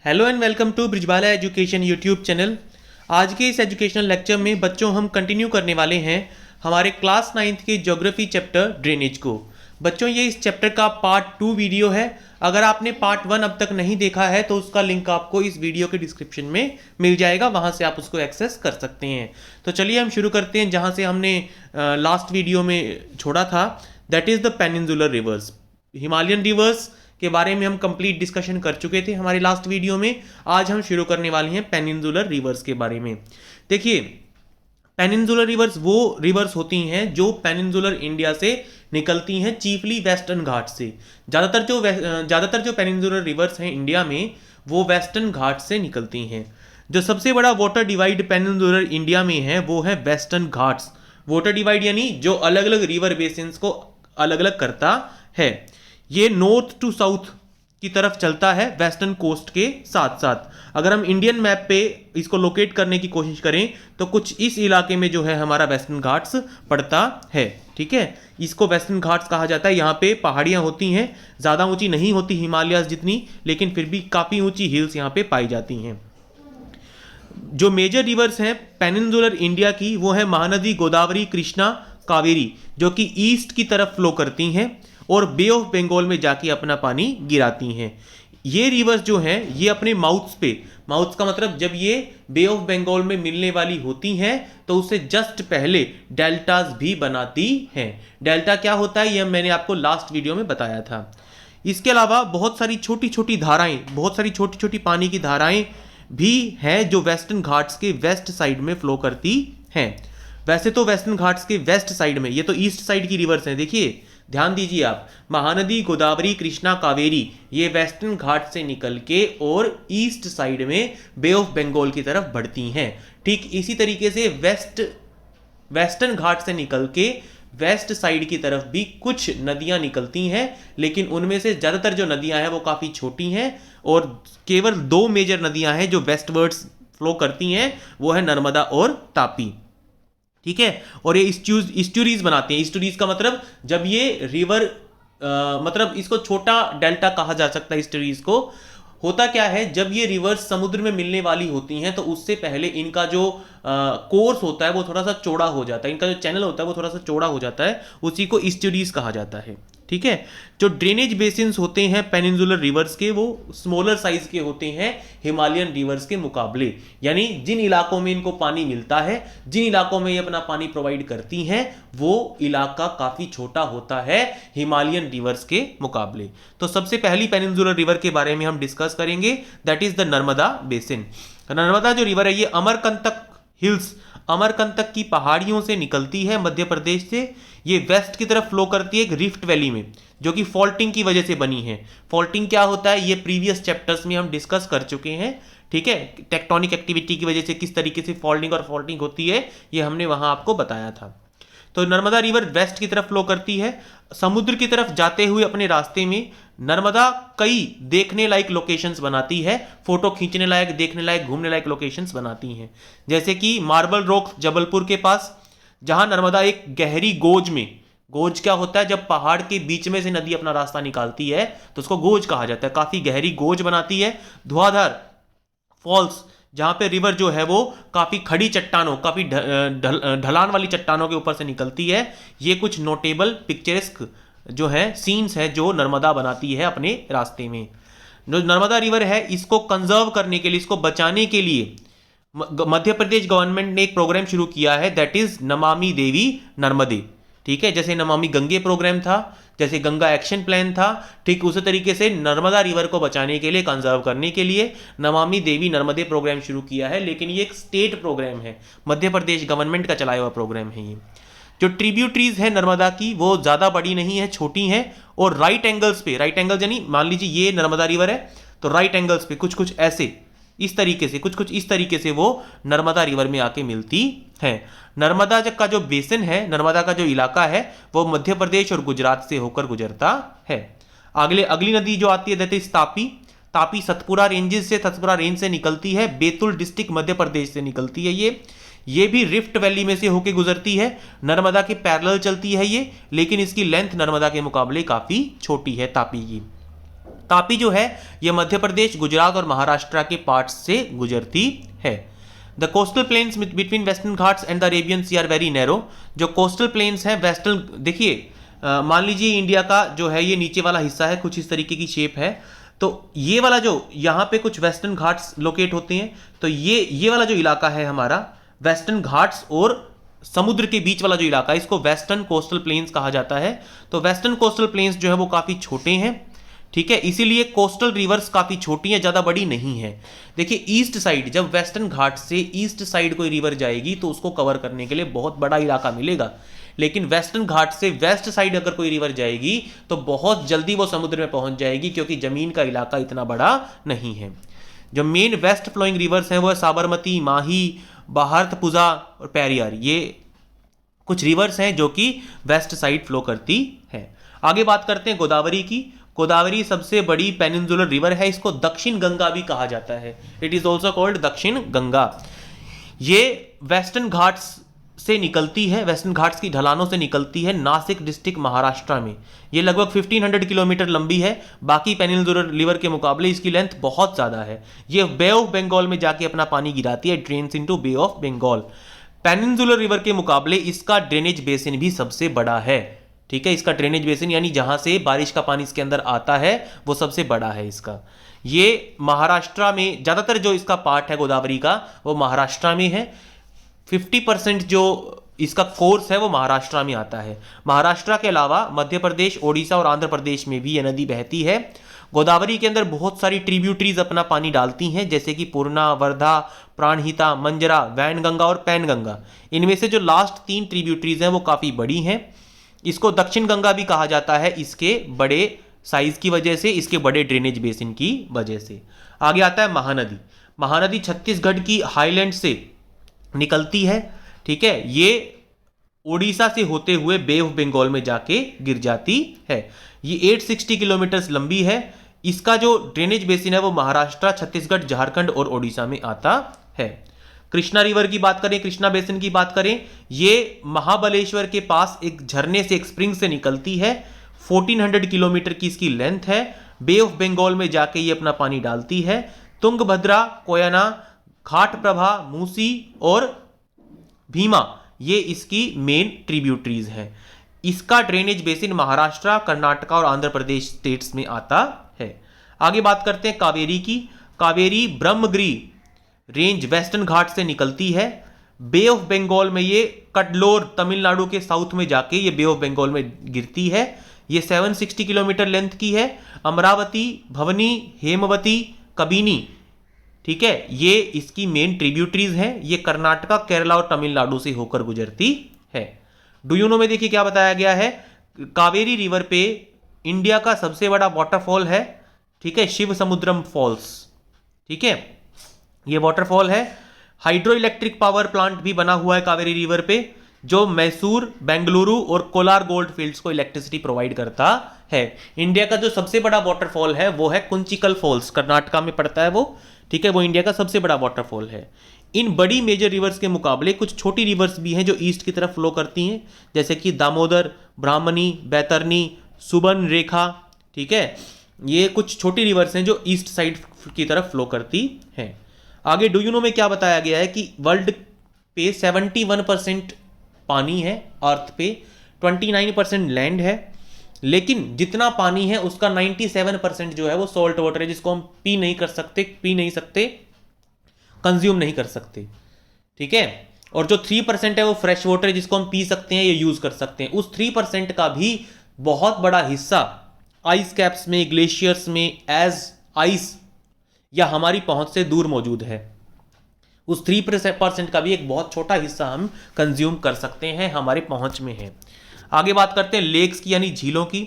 Hello and welcome to Brijbala education YouTube channel. आज के इस एजुकेशनल लेक्चर में बच्चों हम कंटिन्यू करने वाले हैं हमारे क्लास 9th के ज्योग्राफी चैप्टर ड्रेनेज को। बच्चों ये इस चैप्टर का पार्ट 2 वीडियो है। अगर आपने पार्ट 1 अब तक नहीं देखा है तो उसका लिंक आपको इस वीडियो के डिस्क्रिप्शन में मिल जाएगा, वहां से आप उसको एक्सेस कर सकते हैं। तो चलिए हम शुरू करते हैं जहां से हमने लास्ट वीडियो में छोड़ा था, that is the peninsular reverse. Himalayan reverse के बारे में हम कंप्लीट डिस्कशन कर चुके थे हमारे लास्ट वीडियो में। आज हम शुरू करने वाले हैं पेनिनसुलर रिवर्स के बारे में। देखिए, पेनिनसुलर रिवर्स वो रिवर्स होती हैं जो पेनिनसुलर इंडिया से निकलती हैं, चीफली वेस्टर्न घाट से। ज़्यादातर जो पेनिनसुलर रिवर्स हैं इंडिया में वो वेस्टर्न घाट से निकलती हैं। जो सबसे बड़ा वाटर डिवाइड पेनिनसुलर इंडिया में है वो है वेस्टर्न घाट्स। वाटर डिवाइड यानी जो अलग अलग रिवर बेसिन्स को अलग अलग करता है। ये नॉर्थ टू साउथ की तरफ चलता है वेस्टर्न कोस्ट के साथ साथ। अगर हम इंडियन मैप पे इसको लोकेट करने की कोशिश करें तो कुछ इस इलाके में जो है हमारा वेस्टर्न घाट्स पड़ता है। ठीक है, इसको वेस्टर्न घाट्स कहा जाता है। यहाँ पे पहाड़ियाँ होती हैं, ज़्यादा ऊंची नहीं होती हिमालयाज जितनी, लेकिन फिर भी काफ़ी ऊंची हिल्स यहाँ पे पाई जाती हैं। जो मेजर रिवर्स हैं पेनिनसुलर इंडिया की वो है महानदी, गोदावरी, कृष्णा, कावेरी, जो कि ईस्ट की तरफ फ्लो करती हैं और बे ऑफ बंगाल में जाके अपना पानी गिराती हैं। ये रिवर्स जो हैं ये अपने माउथ्स पे, माउथ्स का मतलब जब ये बे ऑफ बंगाल में मिलने वाली होती हैं तो उससे जस्ट पहले डेल्टास भी बनाती हैं। डेल्टा क्या होता है ये मैंने आपको लास्ट वीडियो में बताया था। इसके अलावा बहुत सारी छोटी छोटी धाराएं, बहुत सारी छोटी छोटी पानी की धाराएं भी हैं जो वेस्टर्न घाट्स के वेस्ट साइड में फ्लो करती हैं। वैसे तो वेस्टर्न घाट्स के वेस्ट साइड में, ये तो ईस्ट साइड की रिवर्स हैं। देखिए, ध्यान दीजिए आप, महानदी, गोदावरी, कृष्णा, कावेरी ये वेस्टर्न घाट से निकल के और ईस्ट साइड में बे ऑफ बंगाल की तरफ बढ़ती हैं। ठीक इसी तरीके से वेस्टर्न घाट से निकल के वेस्ट साइड की तरफ भी कुछ नदियां निकलती हैं, लेकिन उनमें से ज़्यादातर जो नदियां हैं वो काफ़ी छोटी हैं और केवल 2 मेजर नदियां हैं जो वेस्टवर्ड्स फ्लो करती हैं, वो है नर्मदा और तापी। ठीक है, और ये इस्ट्यूरीज बनाते हैं। इस्ट्यूरीज का मतलब जब ये रिवर मतलब इसको छोटा डेल्टा कहा जा सकता है इस्ट्यूरीज को। होता क्या है, जब ये रिवर्स समुद्र में मिलने वाली होती हैं तो उससे पहले इनका जो कोर्स होता है वो थोड़ा सा चौड़ा हो जाता है, इनका जो चैनल होता है वो थोड़ा सा चौड़ा हो जाता है, उसी को इस्ट्यूरीज कहा जाता है। ठीक है, जो ड्रेनेज बेसिन्स होते हैं पेनिनसुलर रिवर्स के वो स्मॉलर साइज के होते हैं हिमालयन रिवर्स के मुकाबले। यानी जिन इलाकों में इनको पानी मिलता है, जिन इलाकों में ये अपना पानी प्रोवाइड करती हैं, वो इलाका काफ़ी छोटा होता है हिमालयन रिवर्स के मुकाबले। तो सबसे पहली पेनिनसुलर रिवर के बारे में हम डिस्कस करेंगे, that is the Narmada basin. Narmada जो रिवर है ये अमरकंटक हिल्स, अमरकंटक की पहाड़ियों से निकलती है मध्य प्रदेश से। ये वेस्ट की तरफ फ्लो करती है एक रिफ्ट वैली में, जो कि फॉल्टिंग की वजह से बनी है। फॉल्टिंग क्या होता है ये प्रीवियस चैप्टर्स में हम डिस्कस कर चुके हैं। ठीक है, टेक्टोनिक एक्टिविटी की वजह से किस तरीके से फॉल्टिंग और फॉल्टिंग होती है ये हमने वहां आपको बताया था। तो नर्मदा रिवर वेस्ट की तरफ फ्लो करती है। समुद्र की तरफ जाते हुए अपने रास्ते में नर्मदा कई देखने लायक लोकेशंस बनाती है, फोटो खींचने लायक, देखने लायक, घूमने लायक लोकेशंस बनाती हैं। जैसे कि मार्बल रॉक जबलपुर के पास, जहां नर्मदा एक गहरी गोज में, गोज क्या होता है जब पहाड़ के बीच में से नदी अपना रास्ता निकालती है तो उसको गोज कहा जाता है, काफी गहरी गोज बनाती है। धुआंधार फॉल्स, जहां पे रिवर जो है वो काफी खड़ी चट्टानों, काफी ढलान वाली चट्टानों के ऊपर से निकलती है। ये कुछ नोटेबल पिक्चरेस्क जो है सीन्स है जो नर्मदा बनाती है अपने रास्ते में। जो नर्मदा रिवर है इसको कंजर्व करने के लिए, इसको बचाने के लिए मध्य प्रदेश गवर्नमेंट ने एक प्रोग्राम शुरू किया है, दैट इज नमामि देवी नर्मदे। ठीक है, जैसे नमामि गंगे प्रोग्राम था, जैसे गंगा एक्शन प्लान था, ठीक उसी तरीके से नर्मदा रिवर को बचाने के लिए, कंजर्व करने के लिए नमामि देवी नर्मदे प्रोग्राम शुरू किया है। लेकिन ये एक स्टेट प्रोग्राम है, मध्य प्रदेश गवर्नमेंट का चलाया हुआ प्रोग्राम है ये। जो ट्रिब्यूटरीज है नर्मदा की वो ज़्यादा बड़ी नहीं है, छोटी हैं और राइट एंगल्स पे, राइट एंगल्स यानी मान लीजिए ये नर्मदा रिवर है तो राइट एंगल्स पे कुछ कुछ ऐसे इस तरीके से, कुछ कुछ इस तरीके से वो नर्मदा रिवर में आके मिलती है। नर्मदा का जो बेसिन है, नर्मदा का जो इलाका है वो मध्य प्रदेश और गुजरात से होकर गुजरता है। अगली नदी जो आती है that is Tapi. Tapi Satpura ranges से, सतपुरा रेंज से निकलती है, बैतूल डिस्ट्रिक्ट मध्य प्रदेश से निकलती है। ये भी रिफ्ट वैली में से होकर गुजरती है, नर्मदा के पैरेलल चलती है ये, लेकिन इसकी लेंथ नर्मदा के मुकाबले काफी छोटी है तापी की। तापी जो है ये मध्य प्रदेश, गुजरात और महाराष्ट्र के पार्ट्स से गुजरती है। The coastal plains between Western Ghats and the Arabian Sea are very narrow. जो कोस्टल प्लेन्स हैं वेस्टर्न, देखिए मान लीजिए इंडिया का जो है ये नीचे वाला हिस्सा है, कुछ इस तरीके की शेप है, तो ये वाला जो यहाँ पे कुछ वेस्टर्न घाट्स लोकेट होते हैं, तो ये वाला जो इलाका है हमारा वेस्टर्न घाट्स और समुद्र के बीच वाला जो इलाका है इसको वेस्टर्न कोस्टल प्लेन्स कहा जाता है। तो वेस्टर्न कोस्टल प्लेन्स जो है वो काफ़ी छोटे हैं, ठीक है, इसीलिए कोस्टल रिवर्स काफ़ी छोटी हैं, ज़्यादा बड़ी नहीं है। देखिए ईस्ट साइड, जब वेस्टर्न घाट से ईस्ट साइड कोई रिवर जाएगी तो उसको कवर करने के लिए बहुत बड़ा इलाका मिलेगा, लेकिन वेस्टर्न घाट से वेस्ट साइड अगर कोई रिवर जाएगी तो बहुत जल्दी वो समुद्र में पहुंच जाएगी, क्योंकि जमीन का इलाका इतना बड़ा नहीं है। जो मेन वेस्ट फ्लोइंग रिवर्स हैं वो है साबरमती, माही, भारतपुजा और पेरियार। ये कुछ रिवर्स हैं जो कि वेस्ट साइड फ्लो करती है। आगे बात करते हैं गोदावरी की। गोदावरी सबसे बड़ी पेनिनसुलर रिवर है, इसको दक्षिण गंगा भी कहा जाता है। इट इज ऑल्सो कॉल्ड दक्षिण गंगा। ये वेस्टर्न घाट्स से निकलती है, वेस्टर्न घाट्स की ढलानों से निकलती है नासिक डिस्ट्रिक्ट महाराष्ट्र में। ये लगभग 1500 किलोमीटर लंबी है, बाकी पेनिनसुलर रिवर के मुकाबले इसकी लेंथ बहुत ज़्यादा है। ये बे ऑफ बंगाल में जाके अपना पानी गिराती है, drains into Bay of Bengal. Peninsular river के मुकाबले इसका ड्रेनेज बेसिन भी सबसे बड़ा है, ठीक है, इसका ड्रेनेज बेसिन यानी जहां से बारिश का पानी इसके अंदर आता है वो सबसे बड़ा है इसका। ये महाराष्ट्र में ज़्यादातर जो इसका पार्ट है गोदावरी का वो महाराष्ट्र में है। 50% जो इसका कोर्स है वो महाराष्ट्र में आता है। महाराष्ट्र के अलावा मध्य प्रदेश, ओडिशा और आंध्र प्रदेश में भी यह नदी बहती है। गोदावरी के अंदर बहुत सारी ट्रिब्यूटरीज अपना पानी डालती हैं, जैसे कि पूर्णा, वर्धा, प्राणहिता, मंजरा, वैनगंगा और पैनगंगा। इनमें से जो लास्ट 3 ट्रिब्यूटरीज हैं वो काफ़ी बड़ी हैं। इसको दक्षिण गंगा भी कहा जाता है, इसके बड़े साइज की वजह से, इसके बड़े ड्रेनेज बेसिन की वजह से। आगे आता है महानदी। महानदी छत्तीसगढ़ की हाईलैंड से निकलती है, ठीक है, ये ओडिशा से होते हुए बे ऑफ बंगाल में जाके गिर जाती है। ये 860 किलोमीटर लंबी है। इसका जो ड्रेनेज बेसिन है वो महाराष्ट्र, छत्तीसगढ़, झारखंड और ओडिशा में आता है। कृष्णा रिवर की बात करें, कृष्णा बेसिन की बात करें, ये महाबलेश्वर के पास एक झरने से, एक स्प्रिंग से निकलती है। 1400 किलोमीटर की इसकी लेंथ है। बे ऑफ बंगाल में जाके ये अपना पानी डालती है। तुंगभद्रा, कोयना, घाट प्रभा, मूसी और भीमा ये इसकी मेन ट्रिब्यूटरीज हैं। इसका ड्रेनेज बेसिन महाराष्ट्र, कर्नाटका और आंध्र प्रदेश स्टेट्स में आता है। आगे बात करते हैं कावेरी की। कावेरी ब्रह्मगिरी रेंज वेस्टर्न घाट से निकलती है। बे ऑफ बंगाल में ये कडलोर, तमिलनाडु के साउथ में जाके ये बे ऑफ बंगाल में गिरती है। ये 760 किलोमीटर लेंथ की है। अमरावती, भवनी, हेमवती, कबिनी, ठीक है, ये इसकी मेन ट्रिब्यूटरीज हैं। ये कर्नाटका, केरला और तमिलनाडु से होकर गुजरती है। डू यू नो में देखिए क्या बताया गया है। कावेरी रिवर पे इंडिया का सबसे बड़ा वाटरफॉल है, ठीक है, शिव समुद्रम फॉल्स, ठीक है, ये वाटरफॉल है। हाइड्रो इलेक्ट्रिक पावर प्लांट भी बना हुआ है कावेरी रिवर पे, जो मैसूर, बेंगलुरु और कोलार गोल्ड फील्ड्स को इलेक्ट्रिसिटी प्रोवाइड करता है। इंडिया का जो सबसे बड़ा वाटरफॉल है वो है कुंचिकल फॉल्स, कर्नाटका में पड़ता है वो, ठीक है, वो इंडिया का सबसे बड़ा वाटरफॉल है। इन बड़ी मेजर रिवर्स के मुकाबले कुछ छोटी रिवर्स भी हैं जो ईस्ट की तरफ फ्लो करती हैं, जैसे कि दामोदर, ब्राह्मणी, बैतरनी, सुबर्न रेखा, ठीक है, ये कुछ छोटी रिवर्स हैं जो ईस्ट साइड की तरफ फ्लो करती हैं। आगे डू यू नो में क्या बताया गया है कि वर्ल्ड पे 71% पानी है, अर्थ पे 29% लैंड है, लेकिन जितना पानी है उसका 97% जो है वो सॉल्ट वाटर है, जिसको हम पी नहीं सकते, कंज्यूम नहीं कर सकते, ठीक है। और जो 3% है वो फ्रेश वाटर है, जिसको हम पी सकते हैं या यूज कर सकते हैं। उस 3% का भी बहुत बड़ा हिस्सा आइस कैप्स में, ग्लेशियर्स में एज आइस या हमारी पहुंच से दूर मौजूद है। उस 3% का भी एक बहुत छोटा हिस्सा हम कंज्यूम कर सकते हैं, हमारे पहुंच में है। आगे बात करते हैं लेक्स की, यानी झीलों की,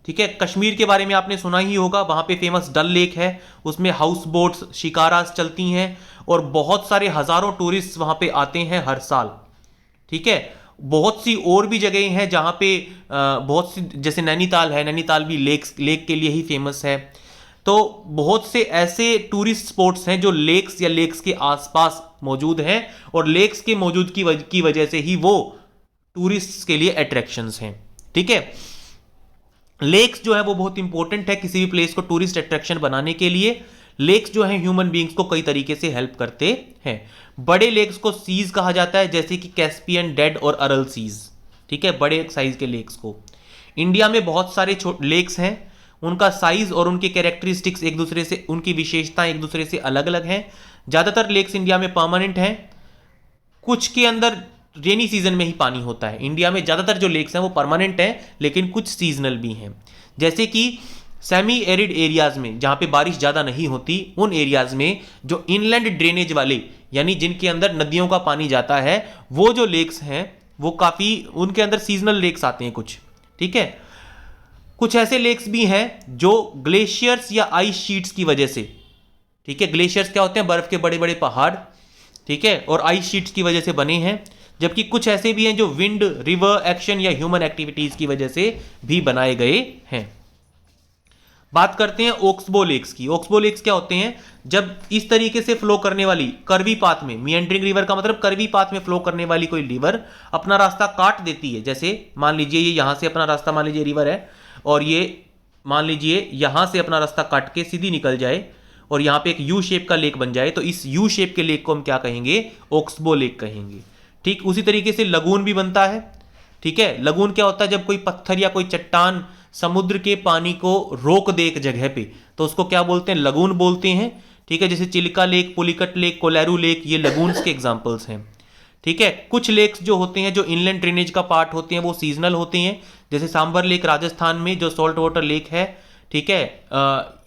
ठीक है। कश्मीर के बारे में आपने सुना ही होगा, वहां पे फेमस डल लेक है, उसमें हाउस बोट्स, शिकारास चलती हैं और बहुत सारे हजारों टूरिस्ट वहां पे आते हैं हर साल, ठीक है। बहुत सी और भी जगह हैं जहां पे बहुत सी, जैसे नैनीताल है, नैनीताल भी लेक के लिए ही फेमस है। तो बहुत से ऐसे टूरिस्ट स्पॉट्स हैं जो लेक्स या लेक्स के आसपास मौजूद हैं, और लेक्स के मौजूदगी की वजह से ही वो टूरिस्ट के लिए अट्रैक्शंस हैं, ठीक है। लेक्स जो है वो बहुत इंपॉर्टेंट है किसी भी प्लेस को टूरिस्ट अट्रैक्शन बनाने के लिए। लेक्स जो है ह्यूमन बींग्स को कई तरीके से हेल्प करते हैं। बड़े लेक्स को सीज कहा जाता है, जैसे कि कैस्पियन, डेड और अरल सीज। ठीक है, बड़े साइज के लेक्स को। इंडिया में बहुत सारे लेक्स हैं, उनका साइज और उनके कैरेक्टरिस्टिक्स एक दूसरे से, उनकी विशेषताएं एक दूसरे से अलग अलग हैं। ज़्यादातर लेक्स इंडिया में परमानेंट हैं, कुछ के अंदर रेनी सीजन में ही पानी होता है। इंडिया में ज़्यादातर जो लेक्स हैं वो परमानेंट हैं, लेकिन कुछ सीजनल भी हैं। जैसे कि सेमी एरिड एरियाज में, जहाँ पे बारिश ज़्यादा नहीं होती, उन एरियाज में जो इनलैंड ड्रेनेज वाले, यानी जिनके अंदर नदियों का पानी जाता है, वो जो लेक्स हैं वो काफ़ी, उनके अंदर सीजनल लेक्स आते हैं कुछ। ठीक है, कुछ ऐसे लेक्स भी हैं जो ग्लेशियर्स या आइस शीट्स की वजह से, ठीक है, ग्लेशियर्स क्या होते हैं, बर्फ के बड़े बड़े पहाड़, ठीक है, और आइस शीट्स की वजह से बने हैं। जबकि कुछ ऐसे भी हैं जो विंड, रिवर एक्शन या ह्यूमन एक्टिविटीज की वजह से भी बनाए गए हैं। बात करते हैं ओक्सबो लेक्स की। ओक्सबो लेक्स क्या होते हैं, जब इस तरीके से फ्लो करने वाली कर्वी पाथ में, मिएंडरिंग रिवर का मतलब कर्वी पाथ में फ्लो करने वाली कोई रिवर अपना रास्ता काट देती है। जैसे मान लीजिए ये यहां से अपना रास्ता, मान लीजिए रिवर है और ये मान लीजिए यहां से अपना रास्ता काट के सीधी निकल जाए और यहां पे एक यू शेप का लेक बन जाए, तो इस यू शेप के लेक को हम क्या कहेंगे, ओक्सबो लेक कहेंगे। ठीक उसी तरीके से लगून भी बनता है। ठीक है, लगून क्या होता है, जब कोई पत्थर या कोई चट्टान समुद्र के पानी को रोक दे एक जगह पे, तो उसको क्या बोलते हैं, लगून बोलते हैं। ठीक है, जैसे Chilka lake, Pulicat lake, Kolleru lake, ये लगून्स के एग्जांपल्स हैं। ठीक है, कुछ लेक्स जो होते हैं जो इनलैंड ड्रेनेज का पार्ट होते हैं वो सीजनल होते हैं, जैसे सांबर लेक राजस्थान में जो सॉल्ट वाटर लेक है। ठीक है,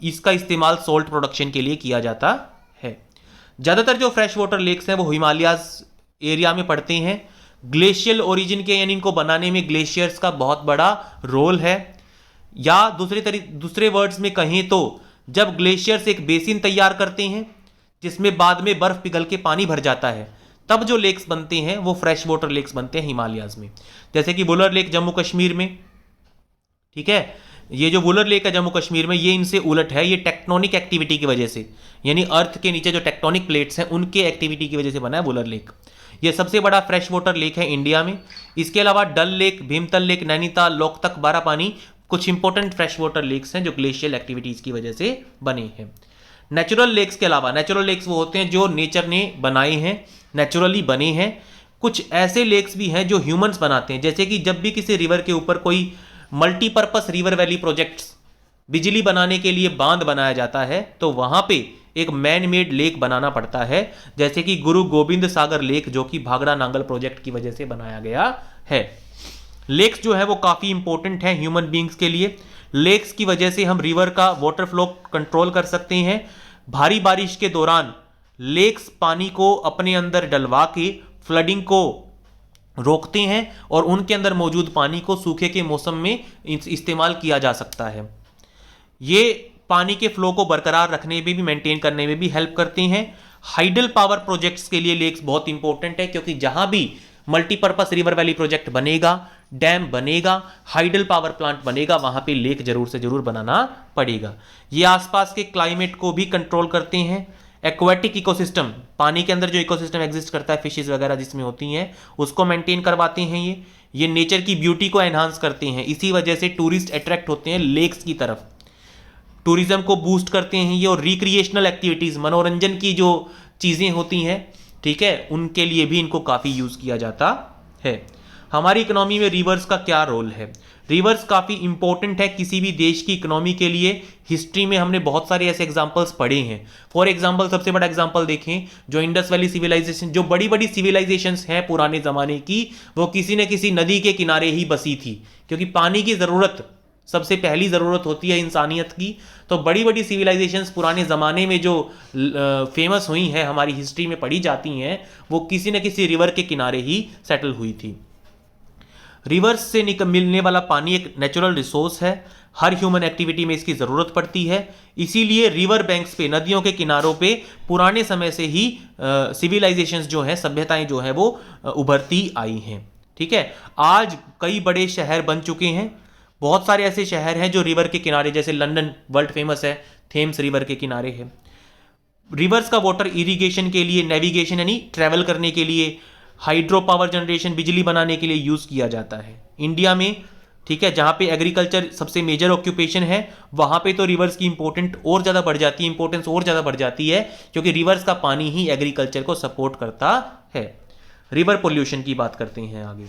इसका इस्तेमाल सॉल्ट प्रोडक्शन के लिए किया जाता है। ज़्यादातर जो फ्रेश वाटर लेक्स हैं वो हिमालयाज एरिया में पड़ते हैं। ग्लेशियल ओरिजिन के, यानी इनको बनाने में ग्लेशियर्स का बहुत बड़ा रोल है। या दूसरे वर्ड्स में कहें तो जब ग्लेशियर्स एक बेसिन तैयार करते हैं जिसमें बाद में बर्फ पिघल के पानी भर जाता है, तब जो लेक्स बनते हैं वो फ्रेश वाटर लेक्स बनते हैं हिमालयाज में। जैसे कि वुलर लेक जम्मू कश्मीर में। ठीक है, ये जो वुलर लेक है जम्मू कश्मीर में, ये इनसे उलट है, ये टेक्टोनिक एक्टिविटी की वजह से, यानी अर्थ के नीचे जो टेक्टोनिक प्लेट्स हैं उनके एक्टिविटी की वजह से बना है वुलर लेक। ये सबसे बड़ा फ्रेश वाटर लेक है इंडिया में। इसके अलावा डल लेक, भीमतल लेक, नैनीताल, लोकतक, बारापानी कुछ इंपॉर्टेंट फ्रेश वाटर लेक्स हैं जो ग्लेशियल एक्टिविटीज की वजह से बने हैं। नेचुरल लेक्स के अलावा, नेचुरल लेक्स वो होते हैं जो नेचर ने बनाए हैं, नेचुरली बने हैं। कुछ ऐसे लेक्स भी हैं जो ह्यूमंस बनाते हैं, जैसे कि जब भी किसी रिवर के ऊपर कोई मल्टीपर्पस रिवर वैली प्रोजेक्ट्स, बिजली बनाने के लिए बांध बनाया जाता है, तो वहां पे एक मैन मेड लेक बनाना पड़ता है, जैसे कि गुरु गोविंद सागर लेक, जो कि भाखड़ा नांगल प्रोजेक्ट की वजह से बनाया गया है। लेक्स जो है वो काफ़ी इंपॉर्टेंट है ह्यूमन बींग्स के लिए। लेक्स की वजह से हम रिवर का वाटर फ्लो कंट्रोल कर सकते हैं। भारी बारिश के दौरान लेक्स पानी को अपने अंदर डलवा के फ्लडिंग को रोकते हैं और उनके अंदर मौजूद पानी को सूखे के मौसम में इस्तेमाल किया जा सकता है। ये पानी के फ्लो को बरकरार रखने में भी, मेंटेन करने में भी हेल्प करते हैं। हाइडल पावर प्रोजेक्ट्स के लिए लेक्स बहुत इंपॉर्टेंट है, क्योंकि जहां भी मल्टीपर्पस रिवर वैली प्रोजेक्ट बनेगा, डैम बनेगा, हाइडल पावर प्लांट बनेगा, वहां पे लेक जरूर से जरूर बनाना पड़ेगा। ये आसपास के क्लाइमेट को भी कंट्रोल करते हैं। एक्वेटिक इकोसिस्टम, पानी के अंदर जो इकोसिस्टम एग्जिस्ट करता है, फिशेज वगैरह जिसमें होती हैं, उसको मेंटेन करवाते हैं। ये नेचर की ब्यूटी को एनहांस करते हैं। इसी वजह से टूरिस्ट अट्रैक्ट होते हैं लेक्स की तरफ, टूरिज्म को बूस्ट करते हैं ये। और रिक्रिएशनल एक्टिविटीज़, मनोरंजन की जो चीज़ें होती हैं, ठीक है, उनके लिए भी इनको काफ़ी यूज़ किया जाता है। हमारी इकोनॉमी में रिवर्स का क्या रोल है? रिवर्स काफ़ी इंपॉर्टेंट है किसी भी देश की इकोनॉमी के लिए। हिस्ट्री में हमने बहुत सारे ऐसे एग्जांपल्स पढ़े हैं। फॉर एग्जांपल, सबसे बड़ा एग्जांपल देखें, जो इंडस वैली सिविलाइजेशन, जो बड़ी बड़ी सिविलाइजेशंस हैं पुराने ज़माने की, वो किसी न किसी नदी के किनारे ही बसी थी, क्योंकि पानी की ज़रूरत सबसे पहली ज़रूरत होती है इंसानियत की। तो बड़ी बड़ी सिविलाइजेशंस पुराने ज़माने में जो फेमस हुई हैं, हमारी हिस्ट्री में पढ़ी जाती हैं, वो किसी न किसी रिवर के किनारे ही सेटल हुई थी। रिवर्स से मिलने वाला पानी एक नेचुरल रिसोर्स है, हर ह्यूमन एक्टिविटी में इसकी ज़रूरत पड़ती है। इसीलिए रिवर बैंक्स पे, नदियों के किनारों पे पुराने समय से ही सिविलाइजेशंस जो हैं, सभ्यताएं जो हैं, वो उभरती आई हैं। ठीक है, आज कई बड़े शहर बन चुके हैं। बहुत सारे ऐसे शहर हैं जो रिवर के किनारे, जैसे लंदन वर्ल्ड फेमस है, थेम्स रिवर के किनारे है। रिवर्स का वाटर इरिगेशन के लिए, नेविगेशन यानी ट्रैवल करने के लिए, हाइड्रो पावर जनरेशन, बिजली बनाने के लिए यूज़ किया जाता है। इंडिया में ठीक है, जहाँ पे एग्रीकल्चर सबसे मेजर ऑक्यूपेशन है, वहाँ पे तो रिवर्स की इंपॉर्टेंट और ज़्यादा बढ़ जाती है, इंपॉर्टेंस और ज़्यादा बढ़ जाती है, क्योंकि रिवर्स का पानी ही एग्रीकल्चर को सपोर्ट करता है। रिवर पोल्यूशन की बात करते हैं आगे।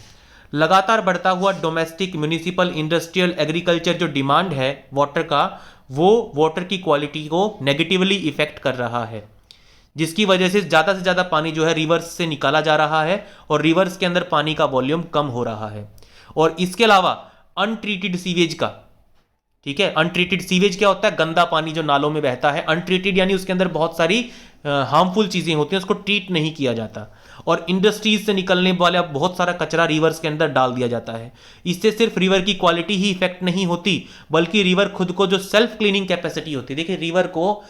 लगातार बढ़ता हुआ डोमेस्टिक, म्यूनिसिपल, इंडस्ट्रियल, एग्रीकल्चर जो डिमांड है वाटर का, वो वाटर की क्वालिटी को नेगेटिवली इफेक्ट कर रहा है, जिसकी वजह से ज़्यादा पानी जो है रिवर्स से निकाला जा रहा है और रिवर्स के अंदर पानी का वॉल्यूम कम हो रहा है। और इसके अलावा अनट्रीटेड सीवेज का, ठीक है, अनट्रीटेड सीवेज क्या होता है? गंदा पानी जो नालों में बहता है। अनट्रीटेड यानी उसके अंदर बहुत सारी हार्मफुल चीज़ें होती हैं, उसको ट्रीट नहीं किया जाता, और इंडस्ट्रीज से निकलने वाला बहुत सारा कचरा रिवर्स के अंदर डाल दिया जाता है। इससे सिर्फ रिवर की क्वालिटी ही इफेक्ट नहीं होती, बल्कि रिवर खुद को जो सेल्फ क्लीनिंग कैपेसिटी होती है, देखिए रिवर को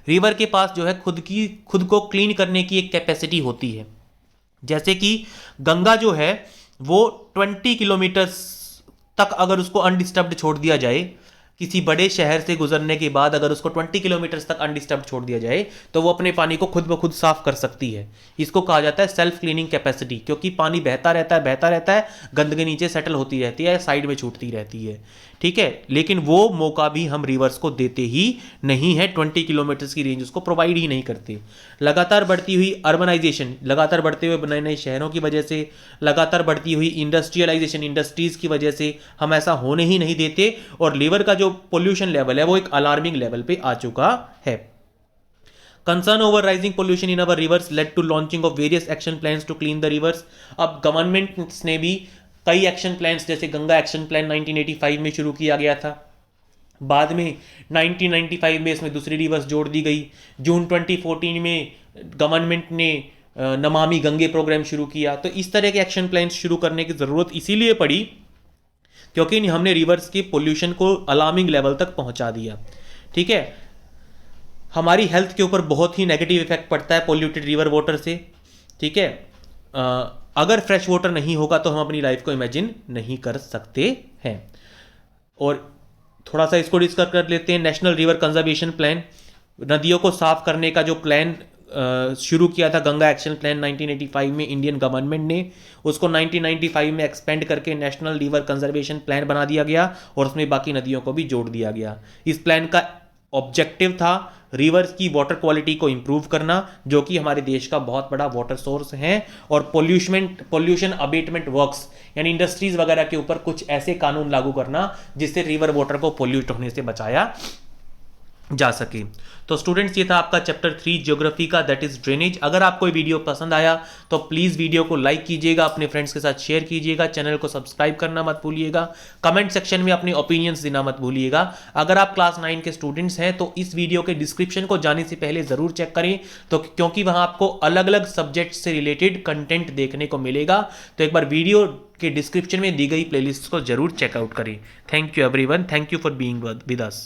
रिवर के पास जो है खुद को क्लीन करने की एक कैपेसिटी होती है। जैसे कि गंगा जो है वो 20 किलोमीटर तक अगर उसको अनडिस्टर्ब्ड छोड़ दिया जाए, किसी बड़े शहर से गुजरने के बाद अगर उसको 20 किलोमीटर तक अनडिस्टर्ब छोड़ दिया जाए, तो वो अपने पानी को खुद ब खुद साफ कर सकती है। इसको कहा जाता है सेल्फ क्लीनिंग कैपेसिटी, क्योंकि पानी बहता रहता है, गंदगी नीचे सेटल होती रहती है, साइड में छूटती रहती है, ठीक है। लेकिन वो मौका भी हम रिवर्स को देते ही नहीं है, 20 किलोमीटर की रेंज उसको प्रोवाइड ही नहीं करते। लगातार बढ़ती हुई अर्बनाइजेशन, लगातार बढ़ते हुए नए नए शहरों की वजह से, लगातार बढ़ती हुई इंडस्ट्रियलाइजेशन, इंडस्ट्रीज की वजह से हम ऐसा होने ही नहीं देते, और रिवर का जो पोल्यूशन लेवल है वो एक अलार्मिंग लेवल पे आ चुका है। Concern over rising pollution in our rivers led to launching of various action plans to clean the rivers। अब गवर्नमेंट ने भी कई एक्शन प्लान्स, जैसे गंगा एक्शन प्लान 1985 में शुरू किया गया था, बाद में 1995 में इसमें दूसरी रिवर्स जोड़ दी गई। जून 2014 में गवर्नमेंट ने नमामि गंगे प्रोग्राम शुरू किया। तो इस तरह के एक्शन प्लान्स शुरू करने की ज़रूरत इसीलिए पड़ी क्योंकि हमने रिवर्स के पोल्यूशन को अलार्मिंग लेवल तक पहुंचा दिया, ठीक है। हमारी हेल्थ के ऊपर बहुत ही नेगेटिव इफेक्ट पड़ता है पोल्यूटेड रिवर वाटर से, ठीक है। अगर फ्रेश वाटर नहीं होगा तो हम अपनी लाइफ को इमेजिन नहीं कर सकते हैं। और थोड़ा सा इसको डिस्कस कर लेते हैं। नेशनल रिवर कंजर्वेशन प्लान, नदियों को साफ करने का जो प्लान शुरू किया था गंगा एक्शन प्लान 1985 में इंडियन गवर्नमेंट ने, उसको 1995 में एक्सपेंड करके नेशनल रिवर कंजर्वेशन प्लान बना दिया गया और उसमें बाकी नदियों को भी जोड़ दिया गया। इस प्लान का ऑब्जेक्टिव था रिवर्स की वाटर क्वालिटी को इंप्रूव करना, जो कि हमारे देश का बहुत बड़ा वाटर सोर्स है, और पोल्यूशन अबेटमेंट वर्क्स यानी इंडस्ट्रीज वगैरह के ऊपर कुछ ऐसे कानून लागू करना जिससे रिवर वाटर को पोल्यूट होने से बचाया जा सके। तो स्टूडेंट्स, ये था आपका चैप्टर 3 ज्योग्राफी का, दैट इज ड्रेनेज। अगर आपको ये वीडियो पसंद आया तो प्लीज़ वीडियो को लाइक कीजिएगा, अपने फ्रेंड्स के साथ शेयर कीजिएगा, चैनल को सब्सक्राइब करना मत भूलिएगा, कमेंट सेक्शन में अपने ओपिनियंस देना मत भूलिएगा। अगर आप क्लास 9 के स्टूडेंट्स हैं तो इस वीडियो के डिस्क्रिप्शन को जाने से पहले ज़रूर चेक करें, तो क्योंकि वहाँ आपको अलग अलग सब्जेक्ट से रिलेटेड कंटेंट देखने को मिलेगा। तो एक बार वीडियो के डिस्क्रिप्शन में दी गई प्लेलिस्ट को जरूर चेकआउट करें। Thank you everyone, thank you for being with us.